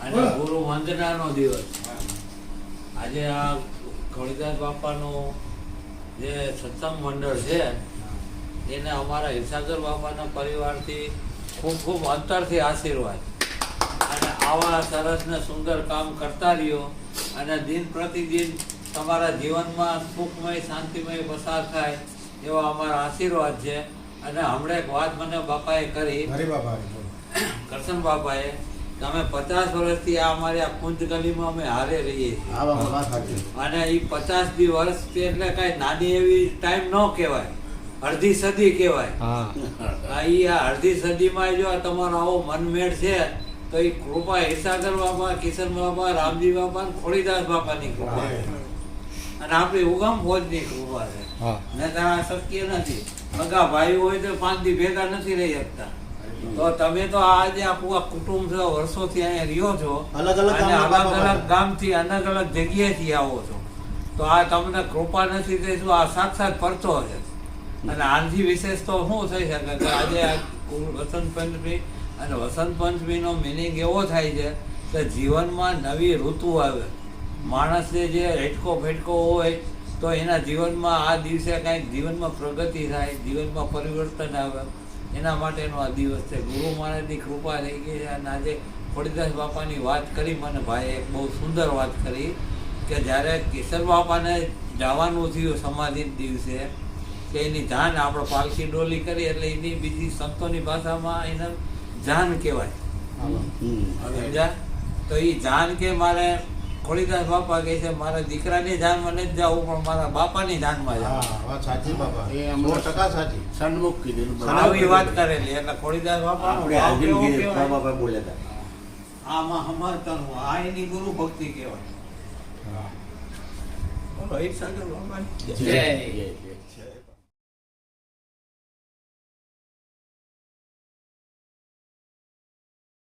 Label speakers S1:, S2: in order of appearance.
S1: અને ગુરુ વંદનાનો દિવસ. આજે આ ખોડીદાસ બાપાનું જે સત્સંગ મંડળ છે એને અમારા હિરસાગર બાપાના પરિવારથી ખૂબ ખૂબ અંતરથી આશીર્વાદ. અને આવા સરસ ને સુંદર કામ કરતા રહ્યો અને દિન પ્રતિદિન તમારા જીવનમાં સુખમય શાંતિમય પસાર થાય એવા અમારા આશીર્વાદ છે. અને હમણાં એક વાત મને બાપાએ કરી, કરશન બાપાએ, કે અમે 50 વર્ષથી આ અમારી આ કુંજ ગલીમાં અમે હારે રહીએ છીએ. અને એ 50 વર્ષ એટલે કઈ નાની એવી ટાઈમ ન કહેવાય, અડધી સદી કહેવાય. આ અડધી સદીમાં જો તમારો આવો મનમેળ છે તો એ કૃપા હિરસાગર બાપા, કિશન બાપા, રામજી બાપા, ખોડીદાસ બાપાની કૃપા છે. અને આપણી ઉગમ ફોજની કૃપા છે. ને ત્યાં શક્ય નથી. સગા ભાઈ હોય તો 5 દી ભેગા નથી રહી શકતા. તો તમે તો આજે આપણું કુટુંબ છે, વર્ષોથી અહીંયા રહ્યો છો અને અલગ અલગ ગામથી અલગ અલગ જગ્યાએથી આવો છો. તો આ તમને કૃપા નથી થઈ, શું આ સાક્ષાત પરચો છે. અને આનાથી વિશેષ તો શું થઈ શકે કે આજે આ વસંત પંચમી, અને વસંત પંચમીનો મિનિંગ એવો થાય છે કે જીવનમાં નવી ઋતુ આવે. માણસને જે હેટકો ફેટકો હોય તો એના જીવનમાં આ દિવસે કાંઈક જીવનમાં પ્રગતિ થાય, જીવનમાં પરિવર્તન આવે, એના માટેનો આ દિવસ છે. ગુરુ મહારાજની કૃપા થઈ ગઈ છે. અને આજે ખોડીદાસ બાપાની વાત કરી મને ભાઈ, એક બહુ સુંદર વાત કરી કે જ્યારે કિશન બાપાને જવાનું થયું સમાધિ દિવસે, કે એની જાન આપણે પાલખી ડોલી કરી એટલે એની બીજી સંતોની ભાષામાં એને જાન કહેવાય. સમજ્યા? તો એ જાન કે મારે ખોડીદાસ બાપા કહે છે મારા દીકરાની જાનમાં નથી જવું, પણ મારા બાપાની જાનમાં જવું. આવી વાત કરેલી. એટલે ખોડીદાસ બાપા આમાં સમર્થન, આ એની ગુરુ ભક્તિ કહેવાય. હિરસાગર બાપાની જય.